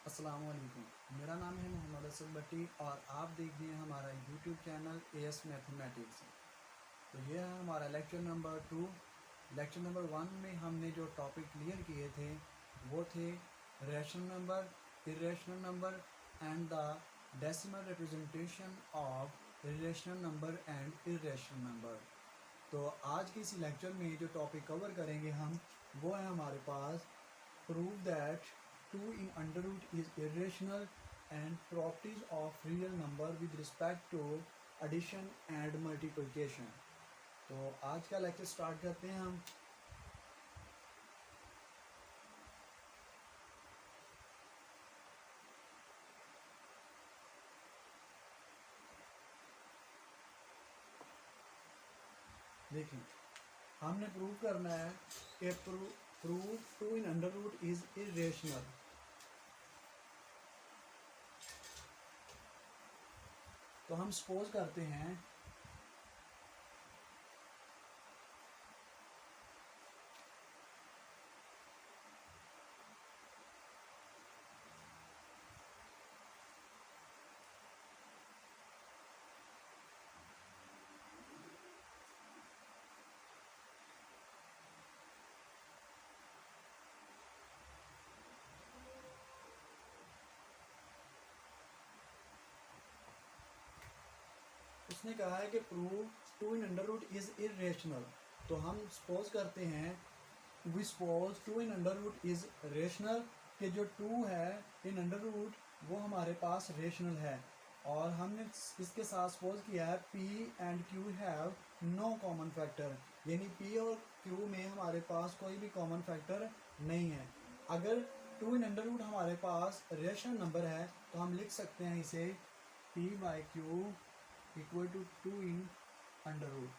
अस्सलाम वालेकुम। मेरा नाम है मोहम्मद असद भट्टी और आप देख रहे हैं हमारा यूट्यूब चैनल एएस मैथमेटिक्स। तो ये है हमारा लेक्चर नंबर 2। लेक्चर नंबर 1 में हमने जो टॉपिक क्लियर किए थे वो थे rational number, irrational number and the decimal representation of irrational number and irrational number. तो आज के इस लेक्चर में जो टॉपिक कवर करेंगे हम वो है हमारे पास prove that 2 in under root is irrational and properties of real number with respect to addition and multiplication। तो आज का लेक्चर स्टार्ट करते हैं हम। देखिए हमने प्रूव करना है कि prove 2 in under root is irrational। तो हम सपोज करते हैं उसने कहा है कि prove 2 in under root is irrational। तो हम सपोज करते हैं we suppose 2 in under root is rational कि जो 2 है इन अंडर रूट वो हमारे पास रेशनल है। और हमने इसके साथ सपोज किया है P and Q have no common factor, यानी P और Q में हमारे पास कोई भी कॉमन फैक्टर नहीं है। अगर 2 in अंडर रूट हमारे पास रेशनल नंबर है तो हम लिख सकते हैं इसे P/Q equal to 2 in under root,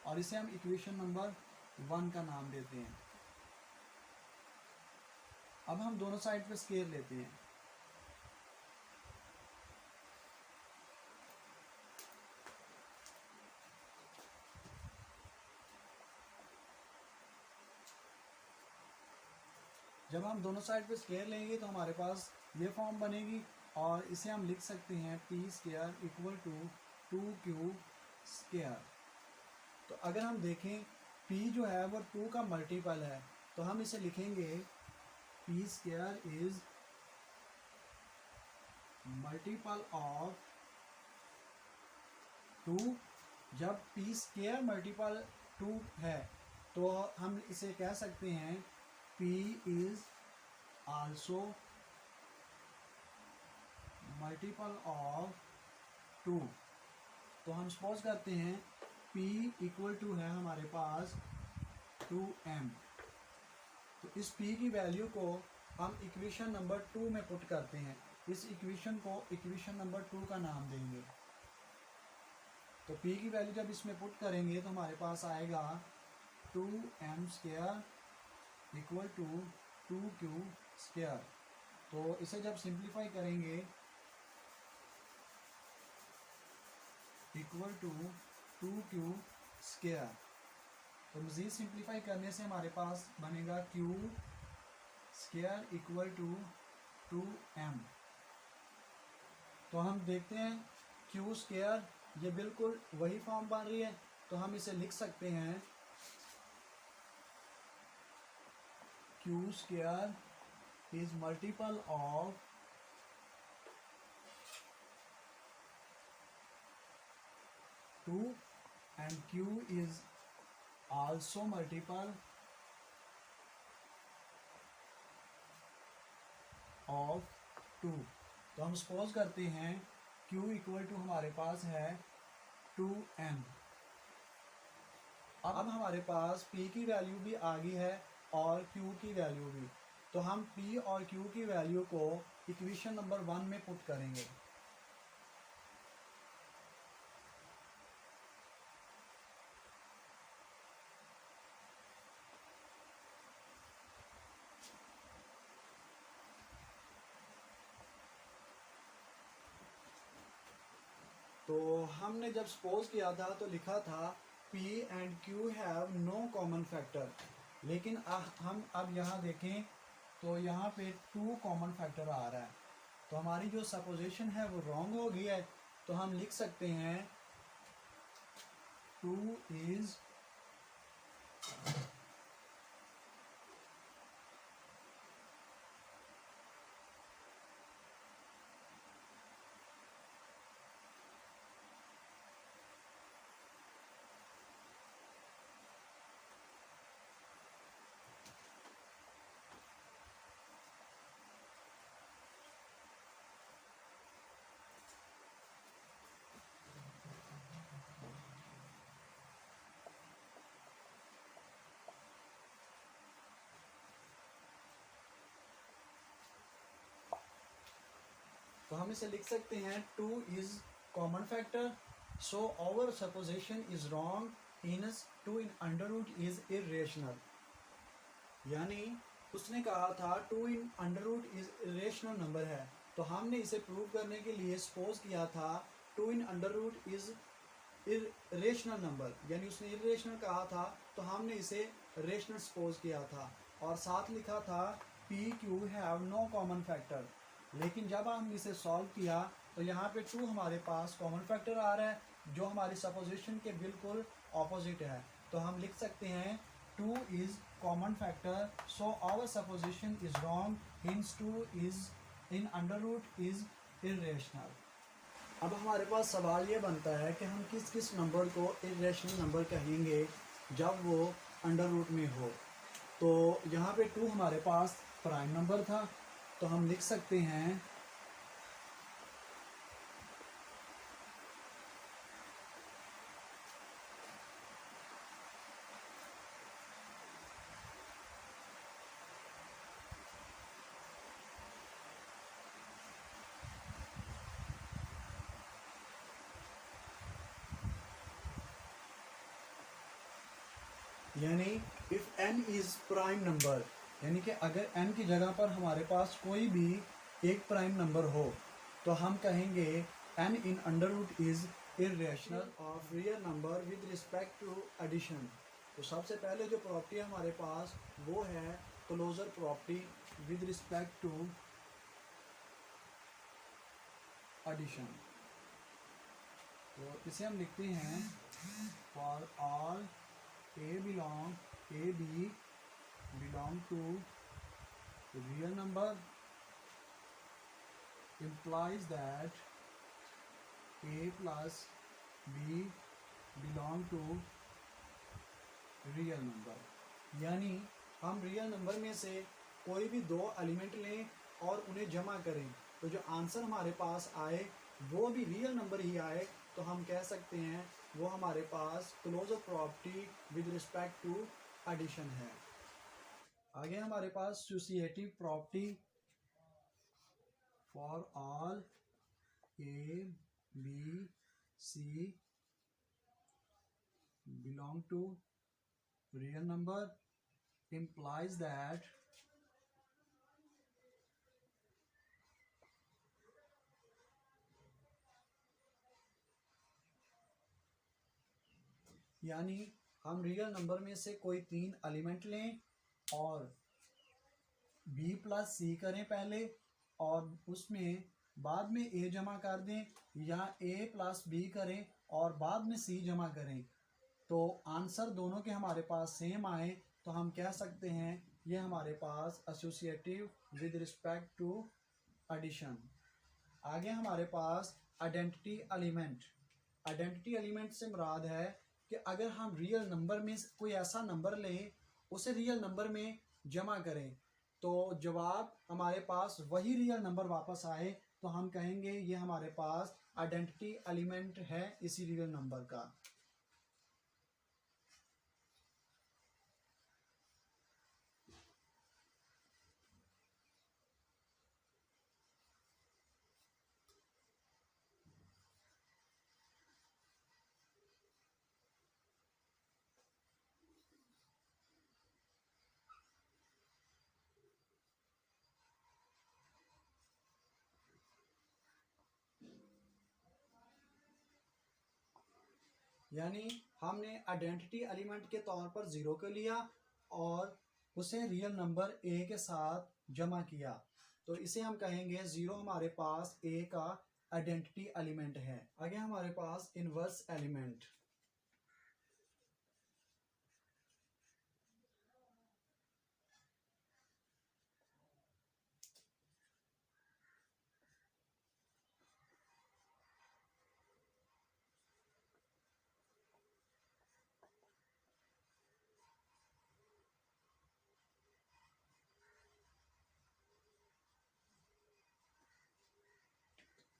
और इसे हम इक्वेशन नंबर 1 का नाम देते हैं। अब हम दोनों साइड पे स्केयर लेते हैं। जब हम दोनों साइड पे स्केयर लेंगे तो हमारे पास ये फॉर्म बनेगी और इसे हम लिख सकते हैं P square equal to 2Q square. तो अगर हम देखें P जो है वो 2 का मल्टीपल है तो हम इसे लिखेंगे P square is multiple of 2। जब P स्केयर मल्टीपल 2 है तो हम इसे कह सकते हैं P is also multiple of 2। तो हम सपोज करते हैं P इक्वल टू है हमारे पास 2m। तो इस P की वैल्यू को हम इक्वेशन नंबर 2 में पुट करते हैं। इस इक्वेशन को इक्वेशन नंबर 2 का नाम देंगे। तो P की वैल्यू जब इसमें पुट करेंगे तो हमारे पास आएगा 2m square equal to 2Q square. तो इसे जब सिंप्लीफाई करेंगे इक्वल टू 2Q स्क्वायर, तो मज़ीद सिंप्लीफाई करने से हमारे पास बनेगा Q square equal to 2m। तो हम देखते हैं Q स्क्वायर ये बिल्कुल वही फॉर्म बन रही है, तो हम इसे लिख सकते हैं Q square is multiple of 2 and Q is also multiple of 2। तो हम सपोज करते हैं Q इक्वल टू हमारे पास है 2m। अब हमारे पास P की वैल्यू भी आ गई है और Q की वैल्यू भी, तो हम P और Q की वैल्यू को इक्वेशन नंबर 1 में पुट करेंगे। तो हमने जब सपोज किया था तो लिखा था P and Q have no common factor, लेकिन हम अब यहाँ देखें तो यहाँ पे 2 कॉमन फैक्टर आ रहा है। तो हमारी जो सपोजिशन है वो रॉन्ग हो गई है। तो हम लिख सकते हैं 2 इज तो हम इसे लिख सकते हैं 2 is common factor, so our supposition is wrong in 2 in under root is irrational. यानी उसने कहा था 2 in under root is irrational number है, तो हमने इसे प्रूव करने के लिए सपोज किया था 2 in under root is irrational number, यानी उसने इरेशनल कहा था तो हमने इसे रेशनल सपोज किया था। और साथ लिखा था P Q have no common factor. लेकिन जब हमने इसे सॉल्व किया तो यहाँ पे 2 हमारे पास कॉमन फैक्टर आ रहा है जो हमारी सपोजिशन के बिल्कुल ऑपोजिट है। तो हम लिख सकते हैं 2 is common factor, so our supposition is wrong, hence 2 is in under root is irrational. अब हमारे पास सवाल ये बनता है कि हम किस किस नंबर को इरेशनल नंबर कहेंगे जब वो अंडर रूट में हो। तो यहाँ पे 2 हमारे पास प्राइम नंबर था, तो हम लिख सकते हैं यानी if n is prime number, यानी कि अगर n की जगह पर हमारे पास कोई भी एक प्राइम नंबर हो तो हम कहेंगे n in under root is irrational of real number with respect to addition. तो सबसे पहले जो प्रॉपर्टी हमारे पास वो है closure property with respect to addition. तो इसे हम लिखते हैं for all a b belong to real number implies that a plus b belong to real number। यानी हम रियल नंबर में से कोई भी 2 एलिमेंट लें और उन्हें जमा करें तो जो आंसर हमारे पास आए वो भी रियल नंबर ही आए, तो हम कह सकते हैं वो हमारे पास closure property with respect to addition है। आगे हमारे पास associative property for all A B C belong to real number implies that यानी हम रियल नंबर में से कोई 3 एलिमेंट लें और b प्लस सी करें पहले और उसमें बाद में a जमा कर दें, या a प्लस b करें और बाद में c जमा करें, तो आंसर दोनों के हमारे पास सेम आए तो हम कह सकते हैं ये हमारे पास associative with respect to addition. आगे हमारे पास आइडेंटिटी एलिमेंट। आइडेंटिटी एलिमेंट से मुराद है कि अगर हम रियल नंबर में कोई ऐसा नंबर लें उसे रियल नंबर में जमा करें तो जवाब हमारे पास वही रियल नंबर वापस आए तो हम कहेंगे ये हमारे पास आइडेंटिटी एलिमेंट है इसी रियल नंबर का। यानी हमने आइडेंटिटी एलिमेंट के तौर पर 0 को लिया और उसे रियल नंबर a के साथ जमा किया। तो इसे हम कहेंगे 0 हमारे पास ए का आइडेंटिटी एलिमेंट है। आगे हमारे पास इनवर्स एलिमेंट।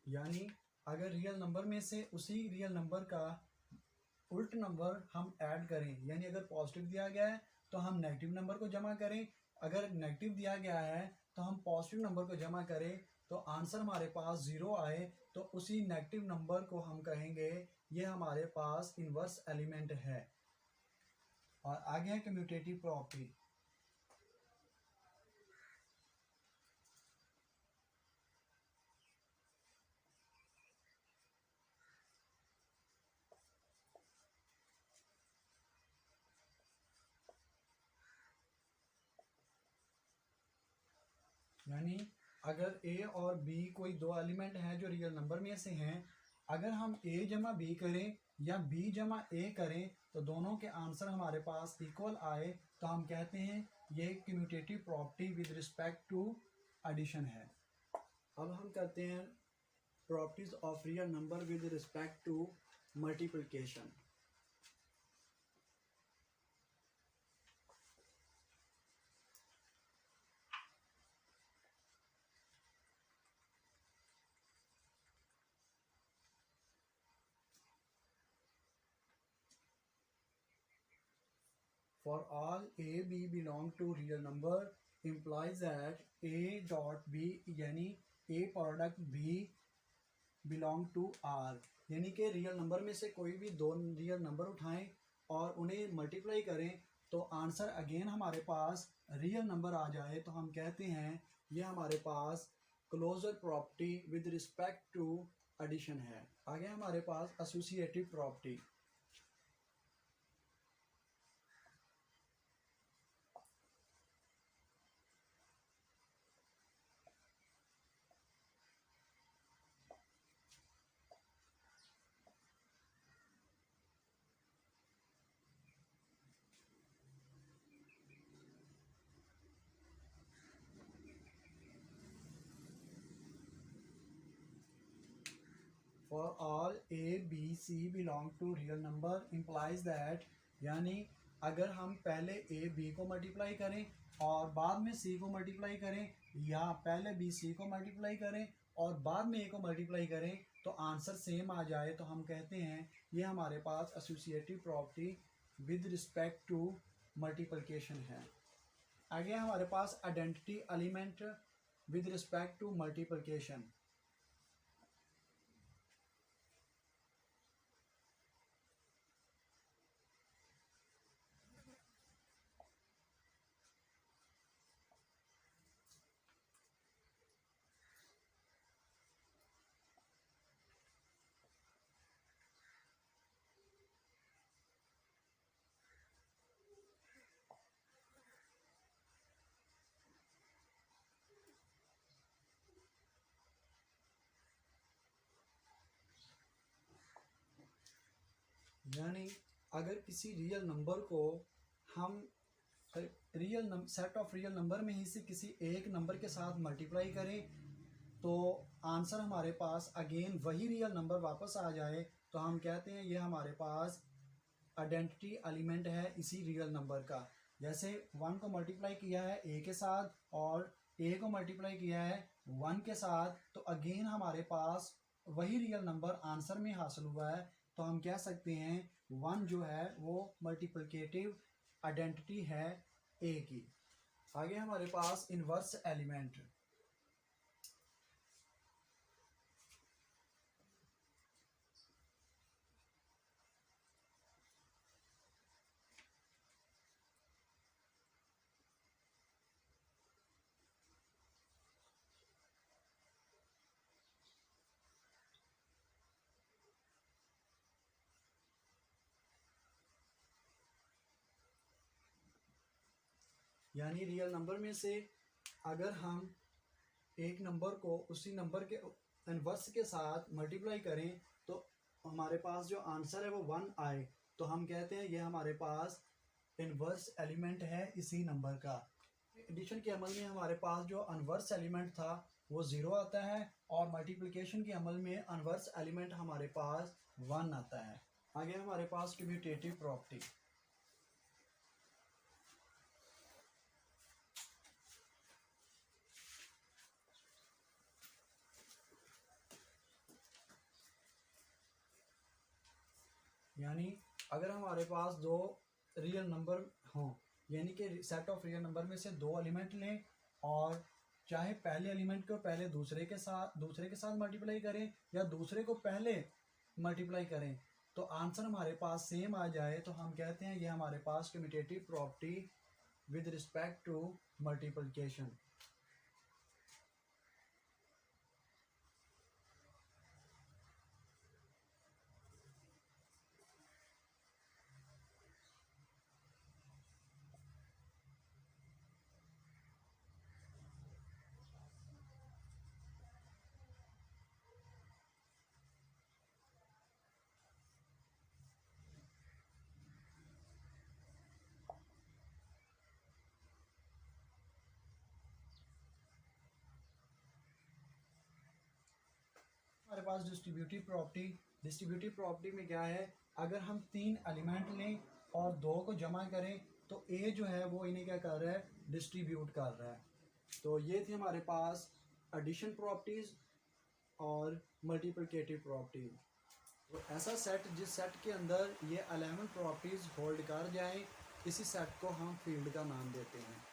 यानी अगर रियल नंबर में से उसी रियल नंबर का उल्ट नंबर हम ऐड करें, यानी अगर पॉजिटिव दिया गया है तो हम नेगेटिव नंबर को जमा करें, अगर नेगेटिव दिया गया है तो हम पॉजिटिव नंबर को जमा करें, तो आंसर हमारे पास 0 आए, तो उसी नेगेटिव नंबर को हम कहेंगे ये हमारे पास इनवर्स एलिमेंट है। और आगे है कम्यूटेटिव प्रॉपर्टी। यानी अगर ए और बी कोई दो एलिमेंट हैं जो रियल नंबर में से हैं, अगर हम ए जमा बी करें या बी जमा ए करें तो दोनों के आंसर हमारे पास इक्वल आए, तो हम कहते हैं ये commutative property with respect to addition है। अब हम करते हैं properties of real number with respect to multiplication. For all a b belong to real number implies that a dot b यानी a product b belong to r, यानी कि real number में से कोई भी दो रियल नंबर उठाएं और उन्हें मल्टीप्लाई करें तो आंसर अगेन हमारे पास रियल नंबर आ जाए, तो हम कहते हैं ये हमारे पास closure property with respect to addition है। आगे हमारे पास associative property. For all a b c belong to real number implies that, यानी अगर हम पहले a b को मल्टीप्लाई करें और बाद में c को मल्टीप्लाई करें, या पहले b c को मल्टीप्लाई करें और बाद में a को मल्टीप्लाई करें तो आंसर सेम आ जाए, तो हम कहते हैं ये हमारे पास associative property with respect to multiplication है। आगे हमारे पास identity element with respect to multiplication. यानी अगर किसी रियल नंबर को हम सेट ऑफ रियल नंबर में ही से किसी एक नंबर के साथ मल्टीप्लाई करें तो आंसर हमारे पास अगेन वही रियल नंबर वापस आ जाए, तो हम कहते हैं ये हमारे पास आइडेंटिटी एलिमेंट है इसी रियल नंबर का। जैसे 1 को मल्टीप्लाई किया है ए के साथ और ए को मल्टीप्लाई किया है 1 के साथ, तो अगेन हमारे पास वही रियल नंबर आंसर में हासिल हुआ है, तो हम कह सकते हैं 1 जो है वो मल्टीप्लिकेटिव आइडेंटिटी है ए की। आगे हमारे पास इनवर्स एलिमेंट। यानी रियल नंबर में से अगर हम एक नंबर को उसी नंबर के इनवर्स के साथ मल्टीप्लाई करें तो हमारे पास जो आंसर है वो 1 आए, तो हम कहते हैं ये हमारे पास इनवर्स एलिमेंट है इसी नंबर का। एडिशन के अमल में हमारे पास जो अनवर्स एलिमेंट था वो 0 आता है, और मल्टीप्लिकेशन के अमल में अनवर्स एलिमेंट हमारे पास 1 आता है। आगे हमारे पास कम्यूटेटिव प्रॉपर्टी। यानी अगर हमारे पास दो रियल नंबर हों, यानी कि सेट ऑफ रियल नंबर में से दो एलिमेंट लें, और चाहे पहले एलिमेंट को पहले दूसरे के साथ मल्टीप्लाई करें या दूसरे को पहले मल्टीप्लाई करें, तो आंसर हमारे पास सेम आ जाए, तो हम कहते हैं ये हमारे पास commutative property with respect to multiplication. हमारे पास डिस्ट्रीब्यूटिव प्रॉपर्टी में क्या है, अगर हम 3 एलिमेंट लें और 2 को जमा करें तो ए जो है वो इन्हें क्या कर रहा है, डिस्ट्रीब्यूट कर रहा है। तो ये थी हमारे पास एडिशन प्रॉपर्टीज़ और मल्टीप्लिकेटिव प्रॉपर्टीज़। तो ऐसा सेट जिस सेट के अंदर ये 11 प्रॉपर्टीज़ होल्ड कर जाएं, इसी सेट को हम फील्ड का नाम देते हैं।